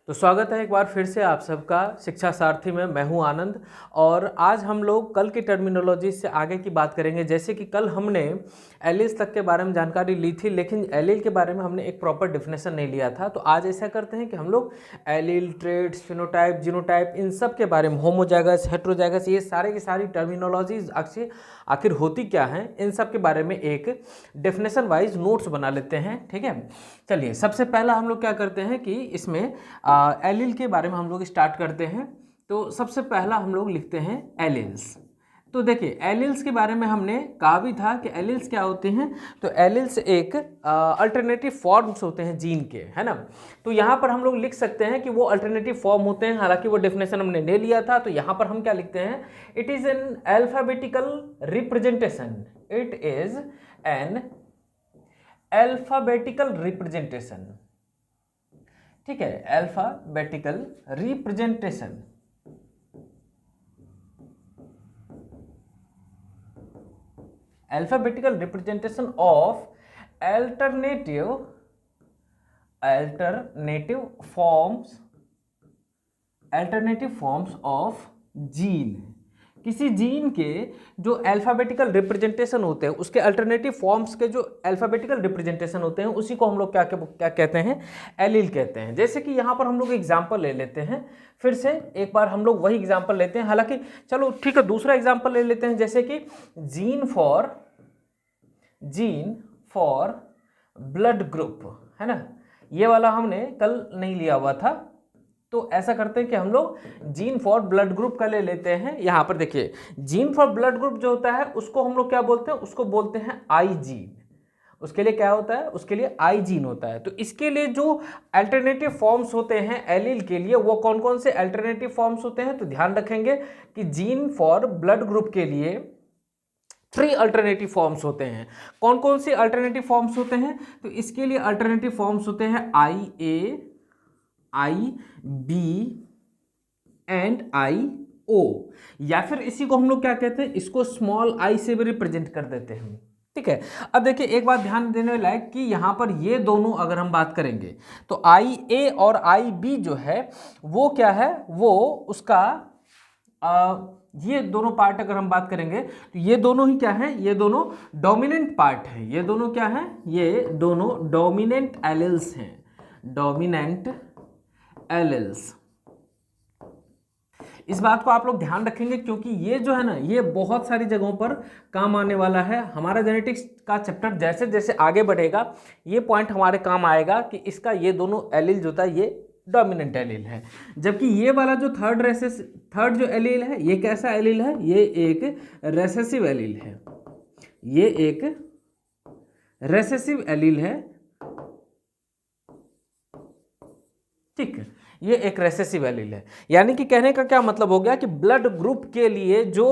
तो स्वागत है एक बार फिर से आप सबका शिक्षा सारथी में। मैं हूं आनंद और आज हम लोग कल की टर्मिनोलॉजी से आगे की बात करेंगे। जैसे कि कल हमने एलिल्स तक के बारे में जानकारी ली थी, लेकिन एलिल के बारे में हमने एक प्रॉपर डेफिनेशन नहीं लिया था। तो आज ऐसा करते हैं कि हम लोग एलिल, ट्रेड्स, फिनोटाइप, जीनोटाइप, इन सब के बारे में, होमोजाइगस, हेट्रोजाइगस, ये सारे की सारी टर्मिनोलॉजीज आखिर होती क्या हैं, इन सब के बारे में एक डेफिनेशन वाइज नोट्स बना लेते हैं। ठीक है, चलिए सबसे पहला हम लोग क्या करते हैं कि इसमें एलिल के बारे में हम लोग स्टार्ट करते हैं। तो सबसे पहला हम लोग लिखते हैं एलिल्स। तो देखिए एलिल्स के बारे में हमने कहा भी था कि एलिल्स क्या होते हैं। तो एलिल्स एक अल्टरनेटिव फॉर्म्स होते हैं जीन के, है ना। तो यहाँ पर हम लोग लिख सकते हैं कि वो अल्टरनेटिव फॉर्म होते हैं, हालांकि वो डेफिनेशन हमने ले लिया था। तो यहाँ पर हम क्या लिखते हैं, it is an alphabetical representation. It is an alphabetical representation. ठीक है, alphabetical representation. Alphabetical representation of alternative forms of gene. किसी जीन के जो अल्फाबेटिकल रिप्रेजेंटेशन होते हैं, उसके अल्टरनेटिव फॉर्म्स के जो अल्फाबेटिकल रिप्रेजेंटेशन होते हैं, उसी को हम लोग क्या कहते हैं, एलील कहते हैं। जैसे कि यहाँ पर हम लोग एग्जांपल ले लेते हैं, फिर से एक बार हम लोग वही एग्जांपल लेते हैं। हालांकि चलो ठीक है, दूसरा एग्जांपल ले लेते हैं। जैसे कि जीन फॉर ब्लड ग्रुप, है ना। ये वाला हमने कल नहीं लिया हुआ था। तो ऐसा करते हैं कि हम लोग जीन फॉर ब्लड ग्रुप का ले लेते हैं। यहाँ पर देखिए, जीन फॉर ब्लड ग्रुप जो होता है उसको हम लोग क्या बोलते हैं, उसको बोलते हैं आई जीन। उसके लिए क्या होता है, उसके लिए आई जीन होता है। तो इसके लिए जो अल्टरनेटिव फॉर्म्स होते हैं एलील के लिए, वो कौन कौन से अल्टरनेटिव फॉर्म्स होते हैं, तो ध्यान रखेंगे कि जीन फॉर ब्लड ग्रुप के लिए 3 अल्टरनेटिव फॉर्म्स होते हैं। कौन कौन से अल्टरनेटिव फॉर्म्स होते हैं, तो इसके लिए अल्टरनेटिव फॉर्म्स होते हैं आई ए, आई बी एंड आई ओ, या फिर इसी को हम लोग क्या कहते हैं, इसको स्मॉल आई से भी रिप्रेजेंट कर देते हैं। ठीक है, अब देखिए एक बात ध्यान देने लायक कि यहाँ पर ये दोनों अगर हम बात करेंगे तो आई ए और आई बी जो है वो क्या है, वो उसका ये दोनों पार्ट अगर हम बात करेंगे तो ये दोनों ही क्या है, ये दोनों डोमिनेंट पार्ट है। ये दोनों क्या है, ये दोनों डोमिनेंट एलिल्स हैं, डोमिनेंट एलिल्स। इस बात को आप लोग ध्यान रखेंगे क्योंकि ये जो है ना, ये बहुत सारी जगहों पर काम आने वाला है। हमारा जेनेटिक्स का चैप्टर जैसे जैसे आगे बढ़ेगा ये पॉइंट हमारे काम आएगा कि इसका ये दोनों एलील जो होता है ये डोमिनेंट एलील है, जबकि ये वाला जो थर्ड जो एलील है ये कैसा एलील है, ये एक रेसेसिव एलील है। ये एक रेसेसिव एलील है। ठीक है, ये एक रेसेसिव एलील है। यानी कि कहने का क्या मतलब हो गया कि ब्लड ग्रुप के लिए जो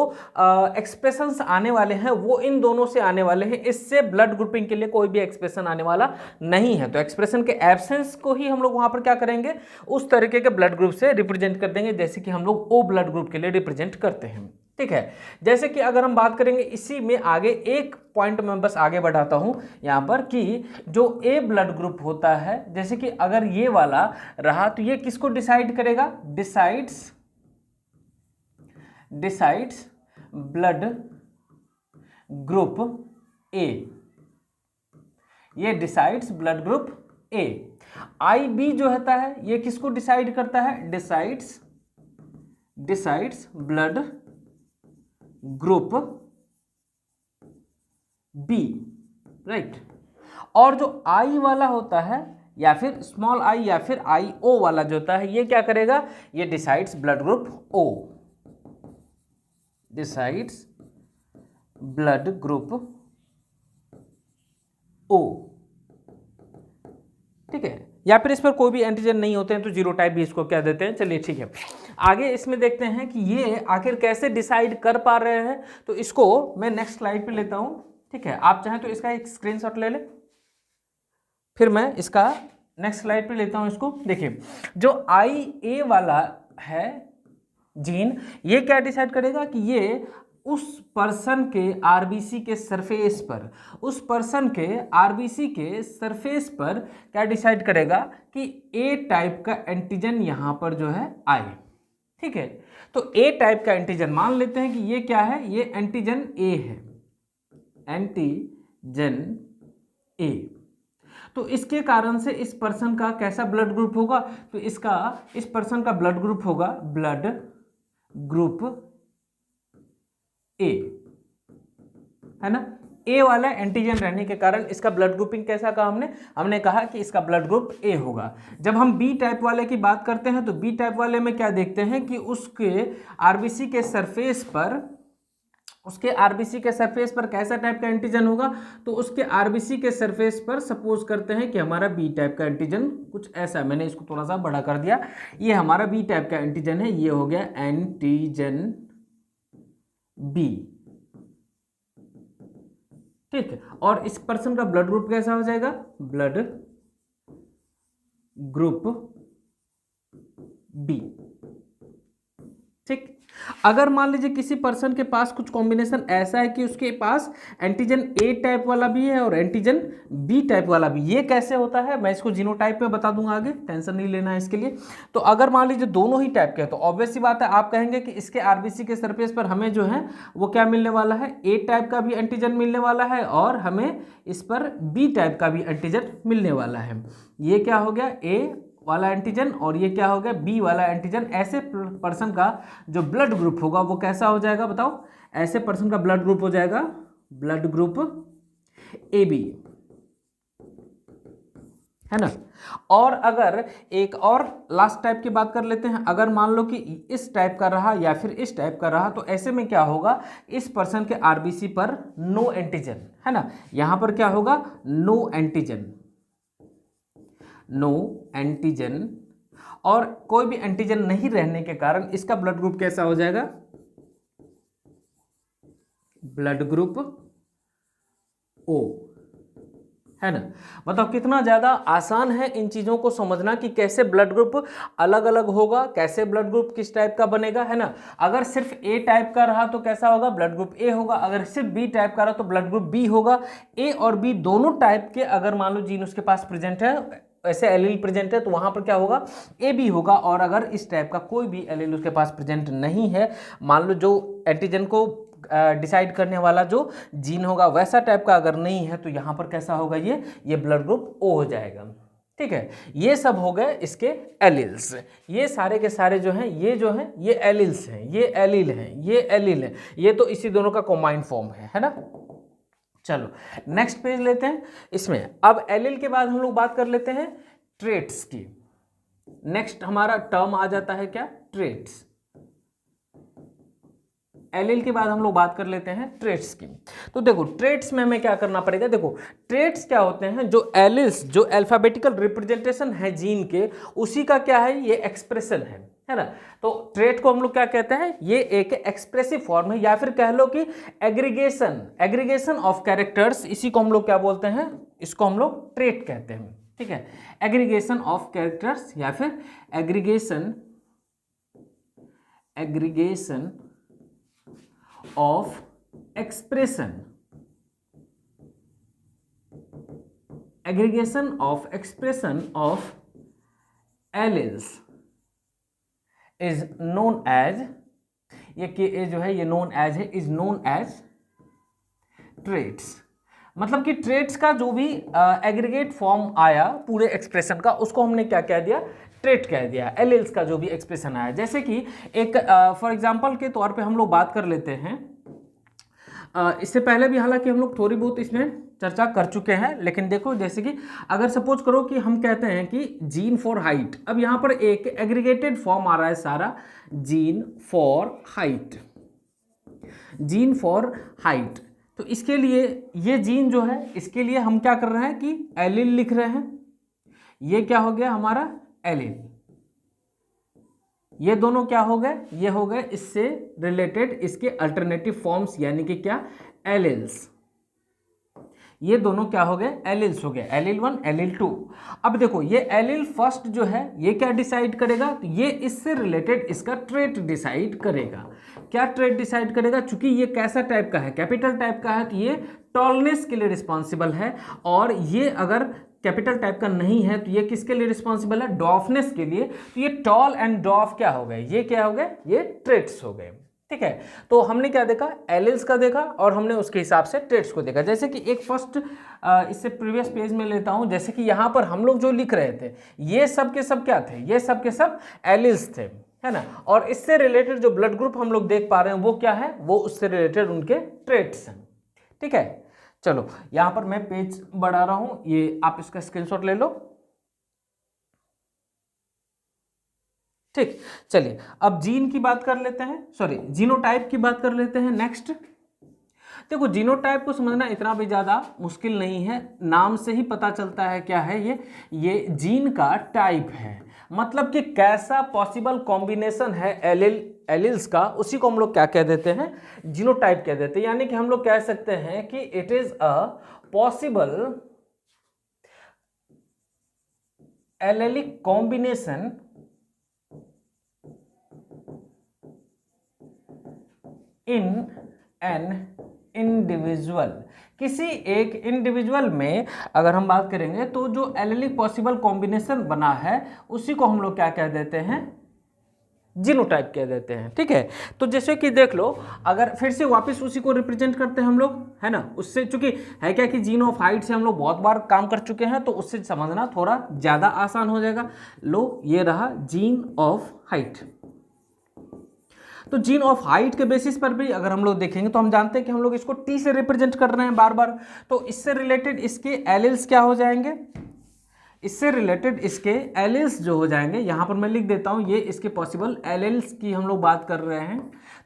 एक्सप्रेशंस आने वाले हैं वो इन दोनों से आने वाले हैं। इससे ब्लड ग्रुपिंग के लिए कोई भी एक्सप्रेशन आने वाला नहीं है। तो एक्सप्रेशन के एब्सेंस को ही हम लोग वहां पर क्या करेंगे, उस तरीके के ब्लड ग्रुप से रिप्रेजेंट कर देंगे जैसे कि हम लोग ओ ब्लड ग्रुप के लिए रिप्रेजेंट करते हैं। ठीक है, जैसे कि अगर हम बात करेंगे इसी में आगे एक पॉइंट में बस आगे बढ़ाता हूं यहां पर कि जो ए ब्लड ग्रुप होता है, जैसे कि अगर ये वाला रहा तो ये किसको डिसाइड करेगा, डिसाइड्स ब्लड ग्रुप ए। ये decides blood group A. I B जो होता है ये किसको डिसाइड करता है, decides blood group B, right. और जो आई वाला होता है या फिर स्मॉल आई या फिर आई ओ वाला जो होता है ये क्या करेगा, ये decides blood group O, decides blood group O. ठीक है, या फिर इस पर कोई भी एंटीजन नहीं होते हैं तो जीरो टाइप भी इसको क्या देते हैं। चलिए ठीक है, आगे इसमें देखते हैं कि ये आखिर कैसे डिसाइड कर पा रहे हैं। तो इसको मैं नेक्स्ट स्लाइड पे लेता हूं। ठीक है, आप चाहें तो इसका एक स्क्रीनशॉट ले लें, फिर मैं इसका नेक्स्ट स्लाइड पे लेता हूं इसको। देखिए जो आई ए वाला है जीन, ये क्या डिसाइड करेगा कि ये उस पर्सन के आरबीसी के सरफेस पर, उस पर्सन के आरबीसी के सरफेस पर क्या डिसाइड करेगा कि ए टाइप का एंटीजन यहाँ पर जो है आए। ठीक है, तो ए टाइप का एंटीजन मान लेते हैं कि ये क्या है, ये एंटीजन ए है, एंटीजन ए। तो इसके कारण से इस पर्सन का कैसा ब्लड ग्रुप होगा, तो इस पर्सन का ब्लड ग्रुप होगा ब्लड ग्रुप ए, है ना। ए वाला एंटीजन रहने के कारण इसका ब्लड ग्रुपिंग कैसा कहा हमने कहा कि इसका ब्लड ग्रुप ए होगा। जब हम बी टाइप वाले की बात करते हैं तो बी टाइप वाले में क्या देखते हैं कि उसके आरबीसी के सरफेस पर कैसा टाइप का एंटीजन होगा, तो उसके आरबीसी के सरफेस पर सपोज करते हैं कि हमारा बी टाइप का एंटीजन कुछ ऐसा, मैंने इसको थोड़ा सा बड़ा कर दिया, ये हमारा बी टाइप का एंटीजन है, ये हो गया एंटीजन बी। ठीक है, और इस पर्सन का ब्लड ग्रुप कैसा हो जाएगा, ब्लड ग्रुप बी। ठीक, अगर मान लीजिए किसी पर्सन के पास कुछ कॉम्बिनेशन ऐसा है कि उसके पास एंटीजन ए टाइप वाला भी है और एंटीजन बी टाइप वाला भी, ये कैसे होता है मैं इसको जीनोटाइप में बता दूंगा आगे, टेंशन नहीं लेना है इसके लिए। तो अगर मान लीजिए दोनों ही टाइप के हैं तो ऑब्वियस सी बात है, आप कहेंगे कि इसके आरबीसी के सरफेस पर हमें जो है वो क्या मिलने वाला है, ए टाइप का भी एंटीजन मिलने वाला है और हमें इस पर बी टाइप का भी एंटीजन मिलने वाला है। ये क्या हो गया, ए वाला एंटीजन और ये क्या हो गया, बी वाला एंटीजन। ऐसे पर्सन का जो ब्लड ग्रुप होगा वो कैसा हो जाएगा बताओ, ऐसे पर्सन का ब्लड ग्रुप हो जाएगा ब्लड ग्रुप ए बी, है ना। और अगर एक और लास्ट टाइप की बात कर लेते हैं, अगर मान लो कि इस टाइप का रहा या फिर इस टाइप का रहा, तो ऐसे में क्या होगा, इस पर्सन के आरबीसी पर नो एंटीजन, है ना, यहां पर क्या होगा, नो एंटीजन, नो एंटीजन, और कोई भी एंटीजन नहीं रहने के कारण इसका ब्लड ग्रुप कैसा हो जाएगा, ब्लड ग्रुप ओ, है ना। मतलब कितना ज्यादा आसान है इन चीजों को समझना कि कैसे ब्लड ग्रुप अलग अलग होगा, कैसे ब्लड ग्रुप किस टाइप का बनेगा, है ना। अगर सिर्फ ए टाइप का रहा तो कैसा होगा, ब्लड ग्रुप ए होगा, अगर सिर्फ बी टाइप का रहा तो ब्लड ग्रुप बी होगा। ए और बी दोनों टाइप के अगर मान लो जीन उसके पास प्रेजेंट है, ऐसे एलील प्रेजेंट है, तो वहां पर क्या होगा, ए बी होगा। और अगर इस टाइप का कोई भी एलील उसके पास प्रेजेंट नहीं है, मान लो जो एंटीजन को डिसाइड करने वाला जो जीन होगा वैसा टाइप का अगर नहीं है, तो यहाँ पर कैसा होगा, ये ब्लड ग्रुप ओ हो जाएगा। ठीक है, ये सब हो गए इसके एलील्स। ये सारे के सारे जो हैं ये एलील्स हैं, ये एलील हैं, ये एलील है, ये तो इसी दोनों का कॉम्बाइंड फॉर्म है ना। चलो नेक्स्ट पेज लेते हैं। इसमें अब एलील के बाद हम लोग बात कर लेते हैं ट्रेट्स की। नेक्स्ट हमारा टर्म आ जाता है क्या, ट्रेट्स। एलील के बाद हम लोग बात कर लेते हैं ट्रेट्स की। तो देखो ट्रेट्स में हमें क्या करना पड़ेगा, देखो ट्रेट्स क्या होते हैं, जो एलील्स, जो अल्फाबेटिकल रिप्रेजेंटेशन है जीन के, उसी का क्या है, ये एक्सप्रेशन है ना। तो ट्रेट को हम लोग क्या कहते हैं, ये एक एक्सप्रेसिव फॉर्म है, या फिर कह लो कि एग्रीगेशन ऑफ कैरेक्टर्स, इसी को हम लोग क्या बोलते हैं, इसको हम लोग ट्रेट कहते हैं। ठीक है, एग्रीगेशन ऑफ कैरेक्टर्स या फिर aggregation of expression, aggregation of expression of alleles is known as, ये के जो है ये नोन एज है, इज नोन एज ट्रेट्स। मतलब कि ट्रेट्स का जो भी एग्रीगेट फॉर्म आया पूरे एक्सप्रेशन का, उसको हमने क्या कह दिया, ट्रेट कह दिया। एलील्स का जो भी एक्सप्रेशन आया, जैसे कि एक फॉर एग्जांपल के तौर पे हम लोग बात कर लेते हैं, इससे पहले भी हालांकि हम लोग थोड़ी बहुत इसमें चर्चा कर चुके हैं, लेकिन देखो जैसे कि अगर सपोज करो कि हम कहते हैं कि जीन फॉर हाइट, अब यहाँ पर एक एग्रीगेटेड फॉर्म आ रहा है सारा, gene for height, gene for height. तो इसके लिए ये जीन जो है, इसके लिए हम क्या कर रहे हैं कि एलील लिख रहे हैं, ये क्या हो गया हमारा एलील, ये दोनों क्या हो गए, ये हो गए इससे रिलेटेड इसके अल्टरनेटिव फॉर्म्स, यानी कि क्या, एलील्स। ये दोनों क्या हो गए, एलिल्स हो गए, एलिल 1 एलिल 2। अब देखो ये एलिल फर्स्ट जो है ये क्या डिसाइड करेगा, तो ये इससे रिलेटेड इसका ट्रेट डिसाइड करेगा। क्या ट्रेट डिसाइड करेगा, चूंकि ये कैसा टाइप का है, कैपिटल टाइप का है, तो ये टॉलनेस के लिए रिस्पॉन्सिबल है, और ये अगर कैपिटल टाइप का नहीं है तो ये किसके लिए रिस्पॉन्सिबल है, डॉफनेस के लिए। तो ये टॉल एंड डॉफ क्या हो गए, ये क्या हो गए, ये ट्रेट्स हो गए। ठीक है, तो हमने क्या देखा, एलिल्स का देखा और हमने उसके हिसाब से ट्रेट्स को देखा। जैसे कि एक फर्स्ट इससे प्रीवियस पेज में लेता हूं, जैसे कि यहाँ पर हम लोग जो लिख रहे थे ये सब के सब क्या थे, ये सब के सब एलिल्स थे, है ना। और इससे रिलेटेड जो ब्लड ग्रुप हम लोग देख पा रहे हैं वो क्या है, वो उससे रिलेटेड उनके ट्रेट्स हैं। ठीक है, चलो यहाँ पर मैं पेज बढ़ा रहा हूं, ये आप इसका स्क्रीनशॉट ले लो। ठीक, चलिए अब जीन की बात कर लेते हैं, सॉरी जीनोटाइप की बात कर लेते हैं नेक्स्ट। देखो जीनोटाइप को समझना इतना भी ज़्यादा मुश्किल नहीं है, नाम से ही पता चलता है क्या है ये जीन का टाइप है, मतलब कि कैसा पॉसिबल कॉम्बिनेशन है एलिल्स का, उसी को हम लोग क्या कह देते हैं, जीनोटाइप कह देते हैं। यानी कि हम लोग कह सकते हैं कि it is a possible allylic combination in an individual. किसी एक इंडिविजुअल में अगर हम बात करेंगे तो जो एलेलिक पॉसिबल कॉम्बिनेशन बना है उसी को हम लोग क्या कह देते हैं, जीनोटाइप कह देते हैं। ठीक है, तो जैसे कि देख लो, अगर फिर से वापस उसी को रिप्रेजेंट करते हैं हम लोग, है ना, उससे चूंकि है क्या कि जीन ऑफ हाइट से हम लोग बहुत बार काम कर चुके हैं तो उससे समझना थोड़ा ज़्यादा आसान हो जाएगा। लो ये रहा जीन ऑफ हाइट। तो जीन ऑफ हाइट के बेसिस पर भी अगर हम लोग देखेंगे तो हम जानते हैं कि हम लोग इसको टी से रिप्रेजेंट कर रहे हैं बार बार, तो इससे रिलेटेड इसके एलिल्स क्या हो जाएंगे, इससे रिलेटेड इसके एलिल्स जो हो जाएंगे, यहाँ पर मैं लिख देता हूँ, ये इसके पॉसिबल एलिल्स की हम लोग बात कर रहे हैं।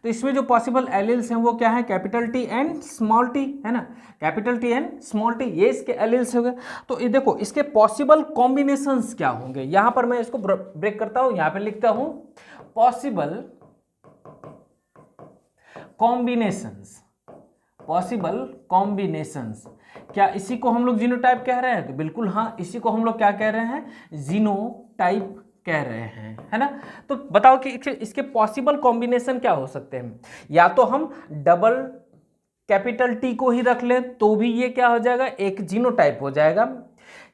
तो इसमें जो पॉसिबल एलिल्स हैं वो क्या है, capital T and small T, है ना, capital T and small T, ये इसके एलिल्स हो गए। तो ये देखो इसके पॉसिबल कॉम्बिनेशंस क्या होंगे, यहाँ पर मैं इसको ब्रेक करता हूँ, यहाँ पर लिखता हूँ पॉसिबल कॉम्बिनेशंस, पॉसिबल कॉम्बिनेशंस। क्या इसी को हम लोग जीनोटाइप कह रहे हैं, तो बिल्कुल हाँ, इसी को हम लोग क्या कह रहे हैं, जीनोटाइप कह रहे हैं, है ना। तो बताओ कि इसके पॉसिबल कॉम्बिनेशन क्या हो सकते हैं, या तो हम डबल कैपिटल टी को ही रख लें तो भी ये क्या हो जाएगा, एक जीनोटाइप हो जाएगा,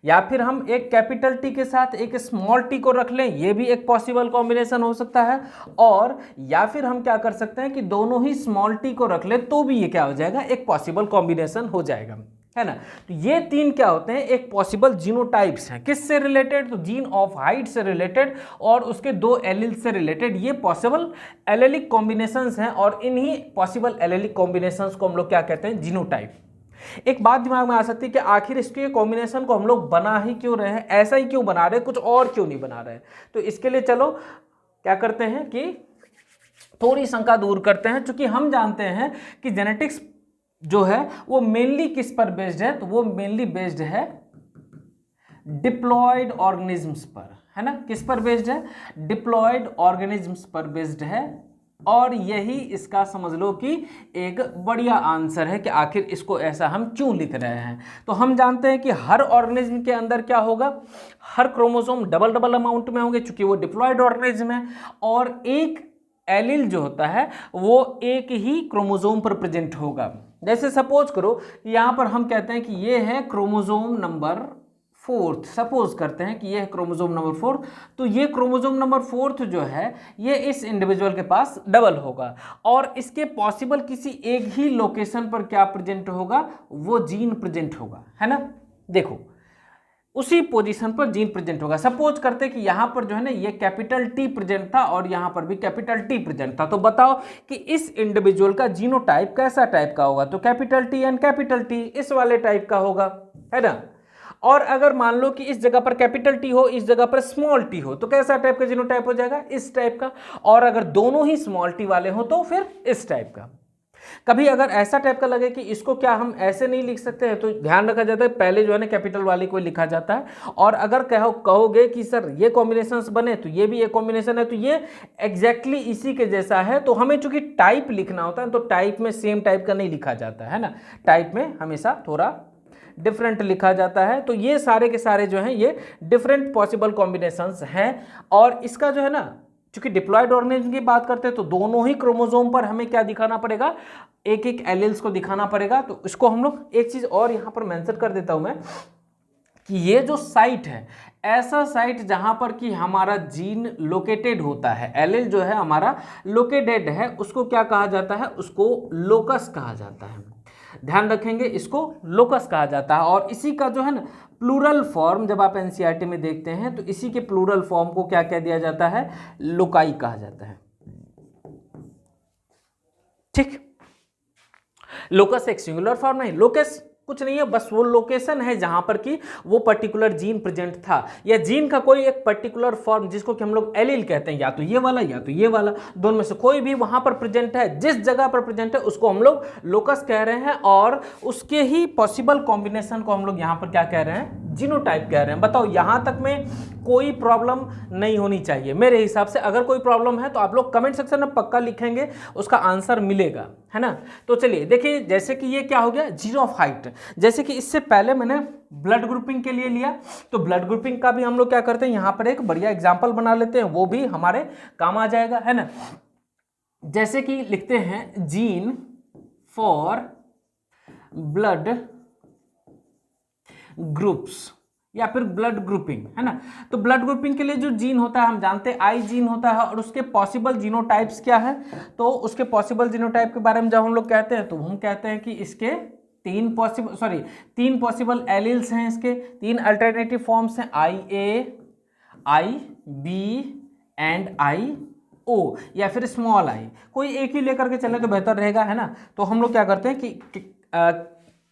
या फिर हम एक कैपिटल टी के साथ एक स्मॉल टी को रख लें, ये भी एक पॉसिबल कॉम्बिनेशन हो सकता है, और या फिर हम क्या कर सकते हैं कि दोनों ही स्मॉल टी को रख लें तो भी ये क्या हो जाएगा, एक पॉसिबल कॉम्बिनेशन हो जाएगा, है ना। तो ये तीन क्या होते हैं, एक पॉसिबल जीनोटाइप्स हैं, किससे रिलेटेड, तो जीन ऑफ हाइट से रिलेटेड और उसके दो एलिल से रिलेटेड, ये पॉसिबल एलेलिक कॉम्बिनेशंस हैं, और इन्हीं पॉसिबल एलेलिक कॉम्बिनेशंस को हम लोग क्या कहते हैं, जीनोटाइप। एक बात दिमाग में आ सकती है कि आखिर इसके कॉम्बिनेशन को हम लोग बना ही क्यों रहे हैं, ऐसा ही क्यों बना रहे हैं, कुछ और क्यों नहीं बना रहे। तो इसके लिए चलो क्या करते हैं कि थोड़ी शंका दूर करते हैं, क्योंकि हम जानते हैं कि जेनेटिक्स जो है वो मेनली किस पर बेस्ड है, तो वो मेनली बेस्ड है डिप्लॉयड ऑर्गेनिजम्स पर, है ना। किस पर बेस्ड है, डिप्लॉयड ऑर्गेनिजम्स पर बेस्ड है, और यही इसका समझ लो कि एक बढ़िया आंसर है कि आखिर इसको ऐसा हम क्यों लिख रहे हैं। तो हम जानते हैं कि हर ऑर्गेनिज्म के अंदर क्या होगा, हर क्रोमोसोम डबल डबल अमाउंट में होंगे, चूंकि वो डिप्लॉयड ऑर्गेनिज्म है, और एक एलील जो होता है वो एक ही क्रोमोसोम पर प्रेजेंट होगा। जैसे सपोज करो यहाँ पर हम कहते हैं कि ये है क्रोमोसोम नंबर 4, सपोज करते हैं कि ये है क्रोमोसोम नंबर 4, तो ये क्रोमोसोम नंबर 4 जो है ये इस इंडिविजुअल के पास डबल होगा, और इसके पॉसिबल किसी एक ही लोकेशन पर क्या प्रेजेंट होगा, वो जीन प्रेजेंट होगा, है ना। देखो उसी पोजीशन पर जीन प्रेजेंट होगा। सपोज करते कि यहाँ पर जो है ना ये कैपिटल टी प्रेजेंट था और यहाँ पर भी कैपिटल टी प्रेजेंट था, तो बताओ कि इस इंडिविजुअल का जीनोटाइप कैसा टाइप का होगा, तो capital T and capital T इस वाले टाइप का होगा, है ना। और अगर मान लो कि इस जगह पर कैपिटल टी हो, इस जगह पर स्मॉल टी हो, तो कैसा टाइप का जीनोटाइप हो जाएगा, इस टाइप का। और अगर दोनों ही स्मॉल टी वाले हो तो फिर इस टाइप का। कभी अगर ऐसा टाइप का लगे कि इसको क्या हम ऐसे नहीं लिख सकते हैं, तो ध्यान रखा जाता है पहले जो है ना कैपिटल वाली को लिखा जाता है, और अगर कहोगे कि सर ये कॉम्बिनेशंस बने तो ये भी एक कॉम्बिनेशन है, तो ये एग्जैक्टली इसी के जैसा है, तो हमें चूंकि टाइप लिखना होता है तो टाइप में सेम टाइप का नहीं लिखा जाता है ना, टाइप में हमेशा थोड़ा डिफरेंट लिखा जाता है। तो ये सारे के सारे जो हैं ये डिफरेंट पॉसिबल कॉम्बिनेशंस हैं। और इसका जो है ना, चूंकि डिप्लॉयड ऑर्गेनिज्म की बात करते हैं तो दोनों ही क्रोमोसोम पर हमें क्या दिखाना पड़ेगा, एक एक एलील्स को दिखाना पड़ेगा। तो इसको हम लोग एक चीज और यहां पर मेंशन कर देता हूं मैं कि ये जो साइट है, ऐसा साइट जहां पर कि हमारा जीन लोकेटेड होता है, एलील जो है हमारा लोकेटेड है, उसको क्या कहा जाता है, उसको लोकस कहा जाता है। ध्यान रखेंगे, इसको लोकस कहा जाता है। और इसी का जो है ना प्लूरल फॉर्म जब आप एनसीईआरटी में देखते हैं तो इसी के प्लूरल फॉर्म को क्या कह दिया जाता है, लोकाई कहा जाता है। ठीक, लोकस एक सिंगुलर फॉर्म नहीं, लोकस कुछ नहीं है, बस वो लोकेशन है जहां पर कि वो पर्टिकुलर जीन प्रेजेंट था, या जीन का कोई एक पर्टिकुलर फॉर्म जिसको कि हम लोग एलील कहते हैं, या तो ये वाला या तो ये वाला, दोनों में से कोई भी वहां पर प्रेजेंट है, जिस जगह पर प्रेजेंट है उसको हम लोग लोकस कह रहे हैं। और उसके ही पॉसिबल कॉम्बिनेशन को हम लोग यहां पर क्या कह रहे हैं, जीनोटाइप कह रहे हैं। बताओ, यहां तक में कोई प्रॉब्लम नहीं होनी चाहिए मेरे हिसाब से। अगर कोई प्रॉब्लम है तो आप लोग कमेंट सेक्शन में पक्का लिखेंगे, उसका आंसर मिलेगा, है ना। तो चलिए देखिए, जैसे कि ये क्या हो गया, जीरो ऑफ हाइट। जैसे कि इससे पहले मैंने ब्लड ग्रुपिंग के लिए लिया, तो ब्लड ग्रुपिंग का भी हम लोग क्या करते हैं, यहां पर एक बढ़िया एग्जाम्पल बना लेते हैं, वो भी हमारे काम आ जाएगा, है ना। जैसे कि लिखते हैं जीन फॉर ब्लड ग्रुप्स या फिर ब्लड ग्रुपिंग, है ना। तो ब्लड ग्रुपिंग के लिए जो जीन होता है हम जानते हैं आई जीन होता है, और उसके पॉसिबल जीनोटाइप्स क्या है, तो उसके पॉसिबल जीनोटाइप के बारे में जब हम लोग कहते हैं तो हम कहते हैं कि इसके तीन पॉसिबल एलील्स हैं, इसके तीन अल्टरनेटिव फॉर्म्स हैं, आई ए, आई बी एंड आई ओ, या फिर स्मॉल आई। कोई एक ही लेकर के चले तो बेहतर रहेगा, है ना। तो हम लोग क्या करते हैं कि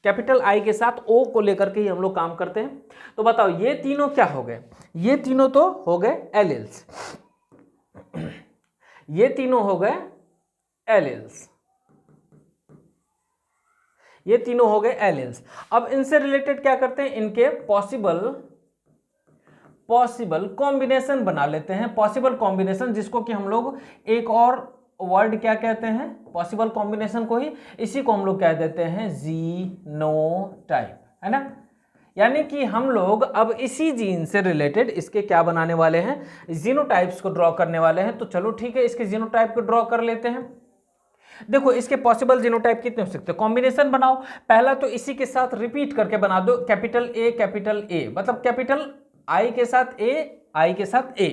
कैपिटल आई के साथ ओ को लेकर के ही हम लोग काम करते हैं। तो बताओ, ये तीनों क्या हो गए, ये तीनों तो हो गए एलील्स, ये तीनों हो गए एलील्स, ये तीनों हो गए एलील्स। अब इनसे रिलेटेड क्या करते हैं, इनके पॉसिबल कॉम्बिनेशन बना लेते हैं। पॉसिबल कॉम्बिनेशन जिसको कि हम लोग एक और वर्ड क्या कहते हैं, पॉसिबल कॉम्बिनेशन को ही, इसी को हम लोग कह देते हैं जीनोटाइप, है ना। यानी कि हम लोग अब इसी जीन से रिलेटेड इसके क्या बनाने वाले हैं, जीनोटाइप्स को ड्रॉ करने वाले हैं। तो चलो ठीक है, इसके जीनोटाइप को ड्रॉ कर लेते हैं। देखो, इसके पॉसिबल जीनोटाइप कितने हो सकते हैं, कॉम्बिनेशन बनाओ। पहला तो इसी के साथ रिपीट करके बना दो, कैपिटल ए, मतलब कैपिटल आई के साथ ए, आई के साथ ए,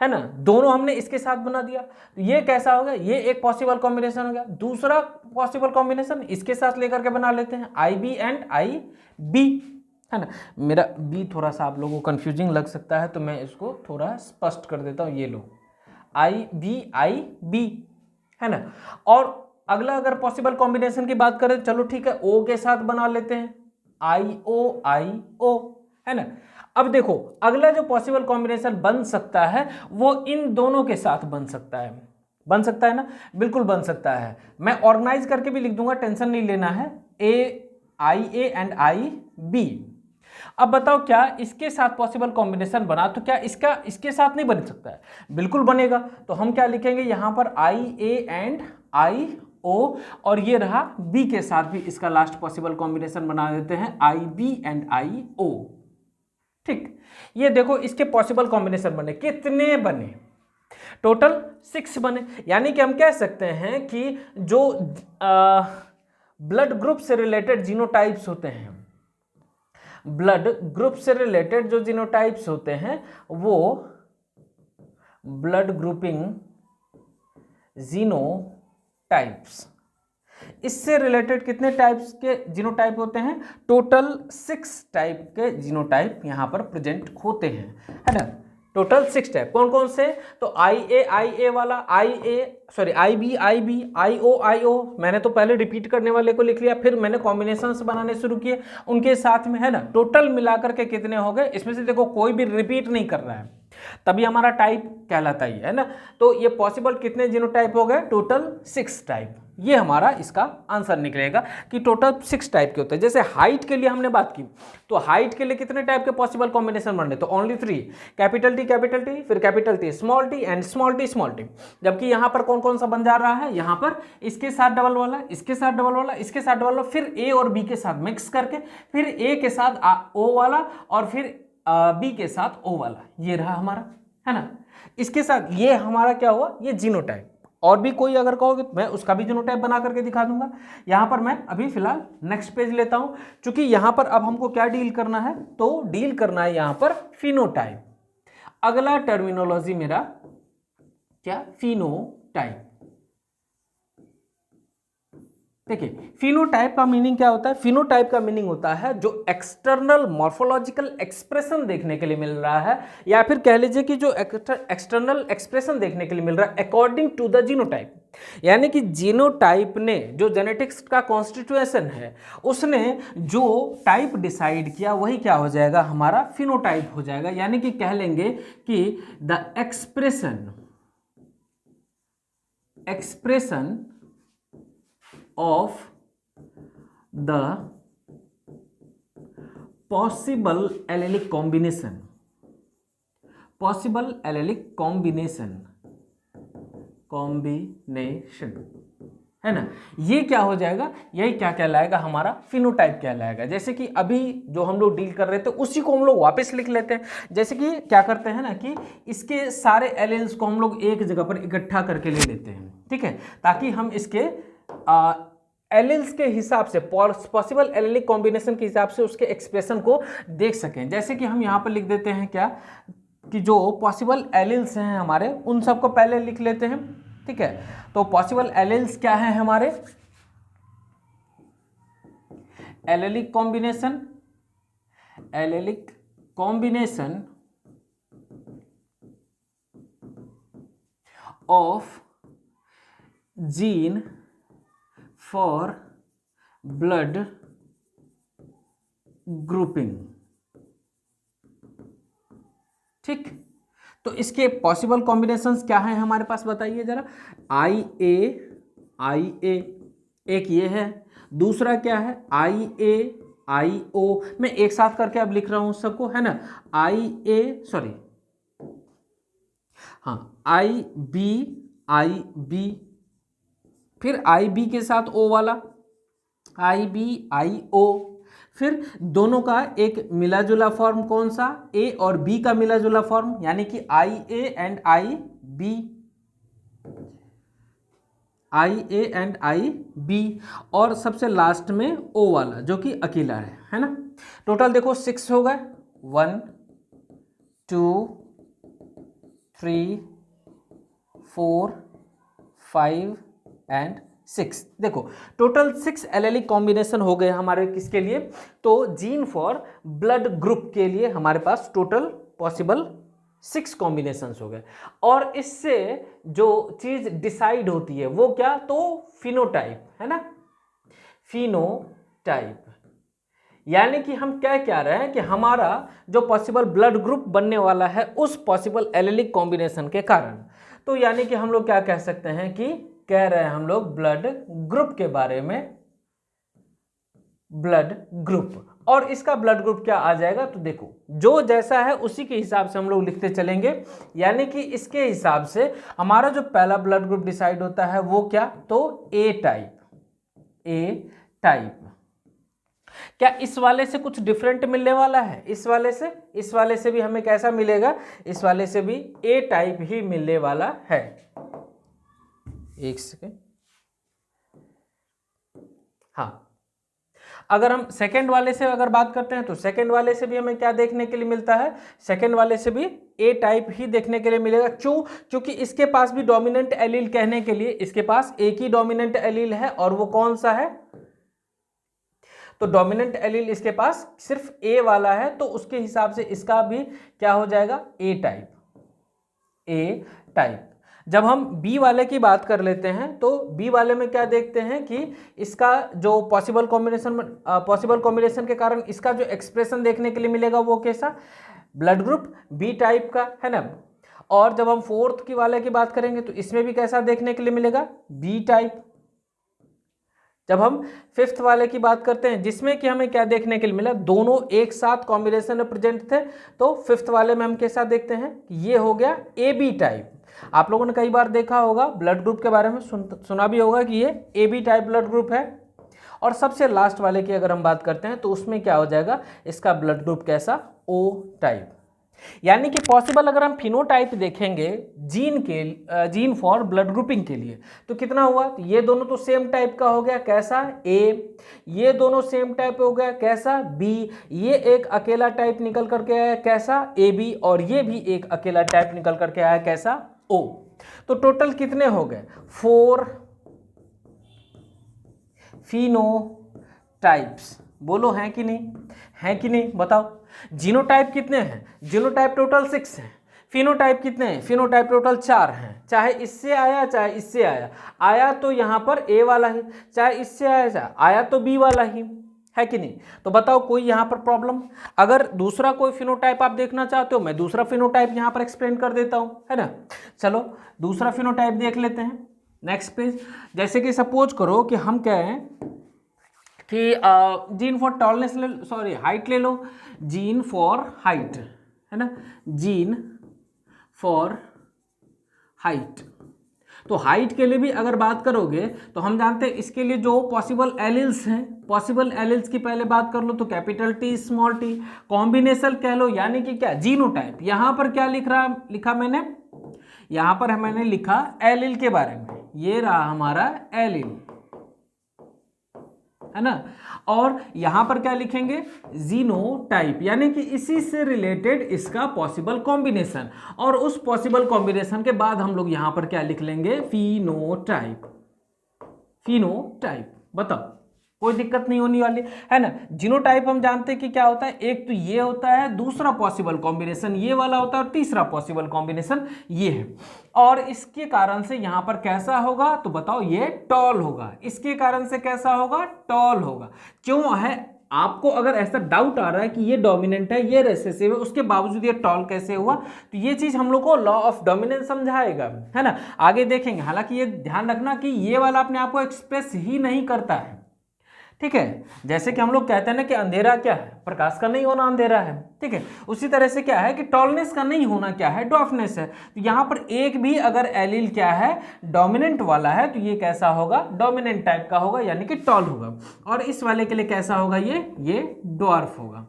है ना। दोनों हमने इसके साथ बना दिया, तो ये कैसा हो गया, ये एक पॉसिबल कॉम्बिनेशन हो गया। दूसरा पॉसिबल कॉम्बिनेशन इसके साथ लेकर के बना लेते हैं, आई बी एंड आई बी, है ना। मेरा बी थोड़ा सा आप लोगों को कंफ्यूजिंग लग सकता है, तो मैं इसको थोड़ा स्पष्ट कर देता हूँ। ये लो, आई बी, है ना। और अगला अगर पॉसिबल कॉम्बिनेशन की बात करें, चलो ठीक है, ओ के साथ बना लेते हैं, आई ओ, है ना। अब देखो, अगला जो पॉसिबल कॉम्बिनेशन बन सकता है वो इन दोनों के साथ बन सकता है ना, बिल्कुल बन सकता है। मैं ऑर्गेनाइज करके भी लिख दूंगा, टेंशन नहीं लेना है, आई ए एंड आई बी। अब बताओ, क्या इसके साथ पॉसिबल कॉम्बिनेशन बना तो क्या इसके साथ नहीं बन सकता है, बिल्कुल बनेगा। तो हम क्या लिखेंगे यहां पर, आई ए एंड आई ओ, और ये रहा बी के साथ भी इसका लास्ट पॉसिबल कॉम्बिनेशन बना देते हैं, आई बी एंड आई ओ। ठीक, ये देखो इसके पॉसिबल कॉम्बिनेशन बने, कितने बने, टोटल 6 बने। यानी कि हम कह सकते हैं कि जो ब्लड ग्रुप से रिलेटेड जीनोटाइप्स होते हैं, ब्लड ग्रुप से रिलेटेड जो जीनोटाइप्स होते हैं वो ब्लड ग्रुपिंग जीनोटाइप्स, इससे रिलेटेड कितने टाइप्स के जीनोटाइप होते हैं, टोटल 6 टाइप के जीनोटाइप यहां पर प्रेजेंट होते हैं, है ना। टोटल 6 टाइप कौन कौन से, तो आई ए वाला, आई बी आई ओ, मैंने तो पहले रिपीट करने वाले को लिख लिया, फिर मैंने कॉम्बिनेशंस बनाने शुरू किए उनके साथ में, है ना। टोटल मिलाकर के कितने हो गए, इसमें से देखो कोई भी रिपीट नहीं कर रहा है, तभी हमारा टाइप कहलाता ही है ना। तो ये पॉसिबल कितने जीनोटाइप हो गए, टोटल 6 टाइप। ये हमारा इसका आंसर निकलेगा कि टोटल 6 टाइप के होते हैं। जैसे हाइट के लिए हमने बात की, तो हाइट के लिए कितने टाइप के पॉसिबल कॉम्बिनेशन बन रहे, तो ओनली 3, कैपिटल टी, फिर capital T small T and small T. जबकि यहाँ पर कौन कौन सा बन जा रहा है, यहाँ पर इसके साथ डबल वाला, इसके साथ डबल वाला, इसके साथ डबल वाला, फिर ए और बी के साथ मिक्स करके, फिर ए के साथ ओ वाला, और फिर बी के साथ ओ वाला, ये रहा हमारा, है ना। इसके साथ ये हमारा क्या हुआ, ये जीनोटाइप। और भी कोई अगर कहोगे तो मैं उसका भी जीनोटाइप बना करके दिखा दूंगा। यहां पर मैं अभी फिलहाल नेक्स्ट पेज लेता हूं, क्योंकि यहां पर अब हमको क्या डील करना है, तो डील करना है यहां पर फिनोटाइप। अगला टर्मिनोलॉजी मेरा क्या, फिनोटाइप। देखिए फिनोटाइप का मीनिंग क्या होता है, फिनोटाइप का मीनिंग होता है जो एक्सटर्नल मॉर्फोलॉजिकल एक्सप्रेशन देखने के लिए मिल रहा है, या फिर कह लीजिए कि जो एक्सटर्नल एक्सप्रेशन देखने के लिए मिल रहा है अकॉर्डिंग टू द जीनोटाइप। यानी कि जीनोटाइप ने जो जेनेटिक्स का कॉन्स्टिट्यूएशन है उसने जो टाइप डिसाइड किया वही क्या हो जाएगा, हमारा फिनोटाइप हो जाएगा। यानी कि कह लेंगे कि the expression of the possible allelic combination है ना, ये क्या हो जाएगा, यही क्या कहलाएगा, हमारा फिनोटाइप कहलाएगा। जैसे कि अभी जो हम लोग डील कर रहे थे उसी को हम लोग वापस लिख लेते हैं। जैसे कि क्या करते हैं ना कि इसके सारे एलेल्स को हम लोग एक जगह पर इकट्ठा करके ले लेते हैं, ठीक है, ताकि हम इसके एलेल्स के हिसाब से, पॉसिबल एलेलिक कॉम्बिनेशन के हिसाब से उसके एक्सप्रेशन को देख सकें। जैसे कि हम यहाँ पर लिख देते हैं क्या, कि जो पॉसिबल एलेल्स हैं हमारे उन सबको पहले लिख लेते हैं, ठीक है। तो पॉसिबल एलेल्स क्या हैं हमारे, allylic combination of gene for blood grouping, ठीक। तो इसके पॉसिबल कॉम्बिनेशंस क्या हैं हमारे पास, बताइए जरा। आई ए एक ये है, दूसरा क्या है आई ओ, मैं एक साथ करके अब लिख रहा हूं सबको, है ना, आई बी, फिर आई बी के साथ ओ वाला, आई ओ, फिर दोनों का एक मिला जुला फॉर्म कौन सा, ए और बी का मिला जुला फॉर्म, यानी कि आई ए एंड आई बी, और सबसे लास्ट में ओ वाला जो कि अकेला है ना। टोटल देखो 6 हो गए, 1 2 3 4 5 एंड 6। देखो टोटल 6 एलेलिक कॉम्बिनेशन हो गए हमारे किसके लिए, तो जीन फॉर ब्लड ग्रुप के लिए हमारे पास टोटल पॉसिबल 6 कॉम्बिनेशंस हो गए। और इससे जो चीज डिसाइड होती है वो क्या, तो फिनोटाइप, है ना, फिनोटाइप। यानी कि हम क्या कह रहे हैं कि हमारा जो पॉसिबल ब्लड ग्रुप बनने वाला है उस पॉसिबल एलेलिक कॉम्बिनेशन के कारण। तो यानी कि हम लोग क्या कह सकते हैं कि कह रहे हैं हम लोग ब्लड ग्रुप के बारे में, ब्लड ग्रुप। और इसका ब्लड ग्रुप क्या आ जाएगा, तो देखो जो जैसा है उसी के हिसाब से हम लोग लिखते चलेंगे। यानी कि इसके हिसाब से हमारा जो पहला ब्लड ग्रुप डिसाइड होता है वो क्या, तो ए टाइप। क्या इस वाले से कुछ डिफरेंट मिलने वाला है, इस वाले से भी हमें कैसा मिलेगा, इस वाले से भी ए टाइप ही मिलने वाला है। एक सेकेंड, हाँ, अगर हम सेकेंड वाले से अगर बात करते हैं तो सेकेंड वाले से भी हमें क्या देखने के लिए मिलता है, सेकेंड वाले से भी ए टाइप ही देखने के लिए मिलेगा। क्योंकि इसके पास भी डोमिनेंट एलील कहने के लिए इसके पास एक ही डोमिनेंट एलील है, और वो कौन सा है, तो डोमिनेंट एलील इसके पास सिर्फ ए वाला है, तो उसके हिसाब से इसका भी क्या हो जाएगा, ए टाइप। जब हम बी वाले की बात कर लेते हैं तो बी वाले में क्या देखते हैं कि इसका जो पॉसिबल कॉम्बिनेशन के कारण इसका जो एक्सप्रेशन देखने के लिए मिलेगा वो कैसा, ब्लड ग्रुप बी टाइप का, है ना। और जब हम फोर्थ की वाले की बात करेंगे तो इसमें भी कैसा देखने के लिए मिलेगा, बी टाइप, जब हम फिफ्थ वाले की बात करते हैं जिसमें कि हमें क्या देखने के लिए मिला, दोनों एक साथ कॉम्बिनेशन में प्रेजेंट थे, तो फिफ्थ वाले में हम के साथ देखते हैं कि ये हो गया ए बी टाइप। आप लोगों ने कई बार देखा होगा, ब्लड ग्रुप के बारे में सुना भी होगा कि ये A B type blood group है। और सबसे लास्ट वाले की अगर हम बात करते हैं तो उसमें क्या हो जाएगा, इसका ब्लड ग्रुप कैसा, ओ टाइप। यानी कि पॉसिबल अगर हम फिनोटाइप देखेंगे जीन फॉर ब्लड ग्रुपिंग के लिए तो कितना हुआ, तो ये दोनों तो सेम टाइप का हो गया, कैसा, ए, ये दोनों सेम टाइप हो गया, कैसा, बी, ये एक अकेला टाइप निकल करके आया, कैसा, ए बी, और ये भी एक अकेला टाइप निकल करके आया, कैसा, ओ। तो टोटल कितने हो गए, 4 फिनोटाइप्स। बोलो हैं कि नहीं, हैं कि नहीं, बताओ। जीनोटाइप कितने हैं, जीनोटाइप टोटल 6 हैं। फिनोटाइप कितने हैं, फिनोटाइप टोटल 4 हैं। चाहे इससे आया चाहे इससे आया, आया तो यहाँ पर ए वाला ही, चाहे इससे आया चाहे आया तो बी वाला ही, है कि नहीं। तो बताओ कोई यहाँ पर प्रॉब्लम, अगर दूसरा कोई फिनोटाइप आप देखना चाहते हो मैं दूसरा फिनोटाइप यहाँ पर एक्सप्लेन कर देता हूँ, है ना। चलो दूसरा फिनोटाइप देख लेते हैं, नेक्स्ट पेज। जैसे कि सपोज करो कि हम क्या है कि जीन फॉर टॉलनेस ले, सॉरी हाइट ले लो, जीन फॉर हाइट, है ना, जीन फॉर हाइट। तो हाइट के लिए भी अगर बात करोगे तो हम जानते हैं इसके लिए जो पॉसिबल एलिल्स हैं, पॉसिबल एलिल्स की पहले बात कर लो तो capital T small T, combination कह लो, यानी कि क्या, जीनोटाइप। यहां पर क्या लिखा मैंने, यहां पर मैंने लिखा एलिल के बारे में, ये रहा हमारा एलिल, है ना। और यहां पर क्या लिखेंगे, जीनोटाइप, यानी कि इसी से रिलेटेड इसका पॉसिबल कॉम्बिनेशन, और उस पॉसिबल कॉम्बिनेशन के बाद हम लोग यहां पर क्या लिख लेंगे, फिनोटाइप। फिनोटाइप, बताओ कोई दिक्कत नहीं होने वाली, है ना। जीनोटाइप हम जानते हैं कि क्या होता है, एक तो ये होता है, दूसरा पॉसिबल कॉम्बिनेशन ये वाला होता है, और तीसरा पॉसिबल कॉम्बिनेशन ये है। और इसके कारण से यहां पर कैसा होगा, तो बताओ ये टॉल होगा, इसके कारण से कैसा होगा, टॉल होगा। क्यों है, आपको अगर ऐसा डाउट आ रहा है कि ये डोमिनेंट है ये रिसेसिव है, उसके बावजूद ये टॉल कैसे हुआ, तो ये चीज हम लोग को लॉ ऑफ डोमिनेंस समझाएगा, है ना, आगे देखेंगे। हालांकि ये ध्यान रखना कि ये वाला अपने आप को एक्सप्रेस ही नहीं करता है, ठीक है। जैसे कि हम लोग कहते हैं ना कि अंधेरा क्या है, प्रकाश का नहीं होना अंधेरा है, ठीक है। उसी तरह से क्या है कि टॉलनेस का नहीं होना क्या है, डॉफनेस है। तो यहाँ पर एक भी अगर एलिल क्या है, डोमिनेंट वाला है, तो ये कैसा होगा, डोमिनेंट टाइप का होगा, यानी कि टॉल होगा। और इस वाले के लिए कैसा होगा, ये ड्वार्फ होगा।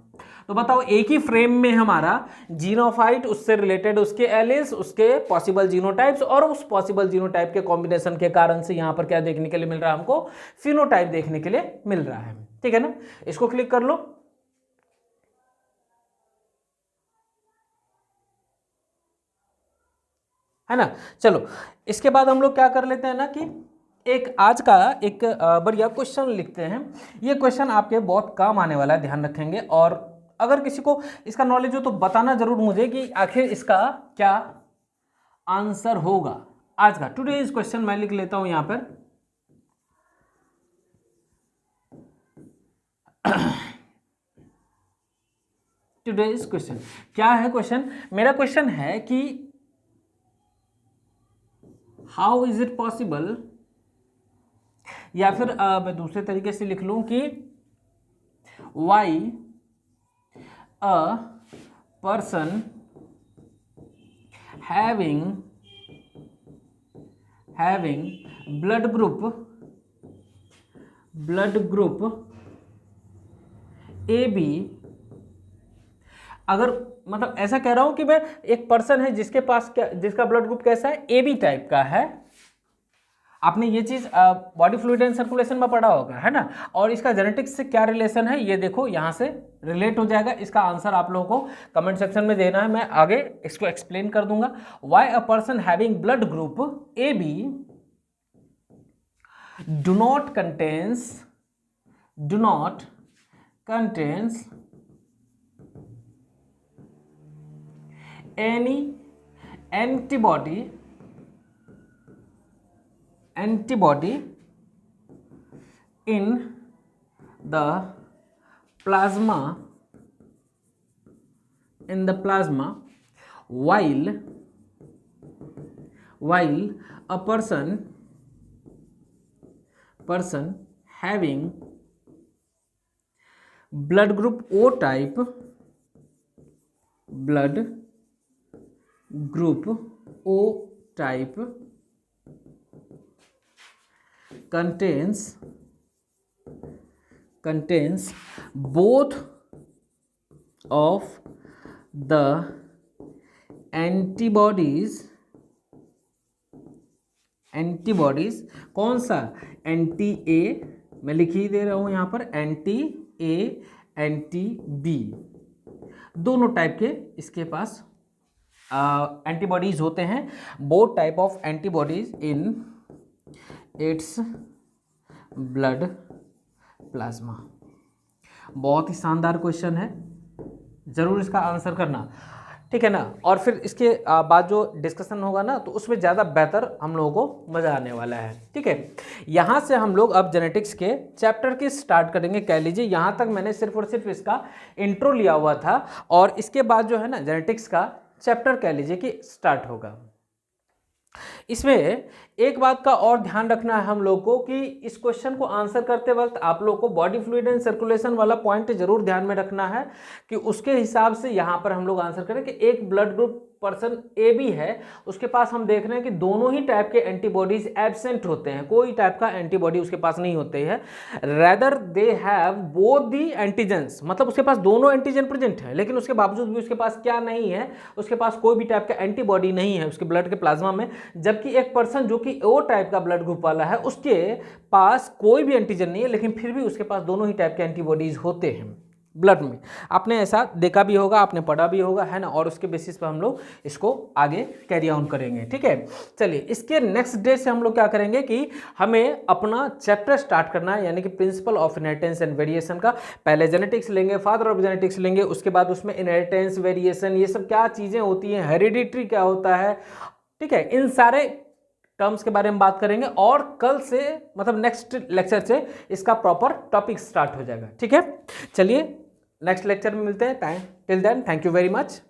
तो बताओ एक ही फ्रेम में हमारा जीनोफाइट, उससे रिलेटेड उसके एलिल्स, उसके पॉसिबल जीनोटाइप्स, और उस पॉसिबल जीनोटाइप के कॉम्बिनेशन के कारण से यहां पर क्या देखने के लिए मिल रहा है हमको, फिनोटाइप देखने के लिए मिल रहा है, ठीक है ना। इसको क्लिक कर लो, है ना। चलो इसके बाद हम लोग क्या कर लेते हैं ना कि एक आज का एक बढ़िया क्वेश्चन लिखते हैं। ये क्वेश्चन आपके बहुत काम आने वाला है, ध्यान रखेंगे। और अगर किसी को इसका नॉलेज हो तो बताना जरूर मुझे कि आखिर इसका क्या आंसर होगा आज का। टुडेज क्वेश्चन मैं लिख लेता हूं यहां पर, टुडेज क्वेश्चन क्या है, क्वेश्चन मेरा क्वेश्चन है कि हाउ इज इट पॉसिबल, या फिर मैं दूसरे तरीके से लिख लूं कि Y a person having blood group AB, अगर मतलब ऐसा कह रहा हूं कि मैं एक पर्सन है जिसके पास क्या, जिसका ब्लड ग्रुप कैसा है, AB टाइप का है। आपने ये चीज बॉडी फ्लूइड एंड सर्कुलेशन में पढ़ा होगा, है ना। और इसका जेनेटिक्स से क्या रिलेशन है, ये देखो यहां से रिलेट हो जाएगा। इसका आंसर आप लोगों को कमेंट सेक्शन में देना है, मैं आगे इसको एक्सप्लेन कर दूंगा। Why a person having blood group AB do not contains any antibody in the plasma while a person having blood group O type, blood group O type contains both of the antibodies कौन सा, anti A, मैं लिख ही दे रहा हूं यहां पर, anti A anti B, दोनों type के इसके पास एंटीबॉडीज होते हैं, both type of antibodies in its blood plasma. बहुत ही शानदार क्वेश्चन है, जरूर इसका आंसर करना, ठीक है ना। और फिर इसके बाद जो डिस्कशन होगा ना, तो उसमें ज़्यादा बेहतर हम लोगों को मज़ा आने वाला है, ठीक है। यहाँ से हम लोग अब जेनेटिक्स के चैप्टर की स्टार्ट करेंगे। कह लीजिए यहाँ तक मैंने सिर्फ और सिर्फ इसका इंट्रो लिया हुआ था, और इसके बाद जो है ना जेनेटिक्स का चैप्टर कह लीजिए कि स्टार्ट होगा। इसमें एक बात का और ध्यान रखना है हम लोग को कि इस क्वेश्चन को आंसर करते वक्त आप लोग को बॉडी फ्लूइड एंड सर्कुलेशन वाला पॉइंट जरूर ध्यान में रखना है कि उसके हिसाब से यहाँ पर हम लोग आंसर करें कि एक blood group person A B है, उसके पास हम देख रहे हैं कि दोनों ही टाइप के एंटीबॉडीज एब्सेंट होते हैं, कोई टाइप का एंटीबॉडी उसके पास नहीं होते हैं, rather they have both the antigens, मतलब उसके पास दोनों एंटीजन प्रेजेंट है, लेकिन उसके बावजूद भी उसके पास क्या नहीं है, उसके पास कोई भी टाइप का एंटीबॉडी नहीं है उसके ब्लड के प्लाज्मा में। जबकि एक पर्सन जो कि ओ टाइप का ब्लड ग्रुप वाला है, उसके पास कोई भी एंटीजन नहीं है, लेकिन फिर भी उसके पास दोनों ही टाइप के एंटीबॉडीज होते हैं ब्लड में। आपने ऐसा देखा भी होगा, आपने पढ़ा भी होगा, है ना, और उसके बेसिस पर हम लोग इसको आगे कैरी ऑन करेंगे, ठीक है। चलिए, इसके नेक्स्ट डे से हम लोग क्या करेंगे कि हमें अपना चैप्टर स्टार्ट करना है, यानी कि principle of inheritance and variation का। पहले जेनेटिक्स लेंगे, फादर ऑफ जेनेटिक्स लेंगे, उसके बाद उसमें इनहेरिटेंस, वेरिएशन, ये सब क्या चीज़ें होती हैं, हेरिडिटरी क्या होता है, ठीक है, इन सारे टर्म्स के बारे में बात करेंगे। और कल से मतलब नेक्स्ट लेक्चर से इसका प्रॉपर टॉपिक स्टार्ट हो जाएगा, ठीक है। चलिए नेक्स्ट लेक्चर में मिलते हैं, till then thank you very much.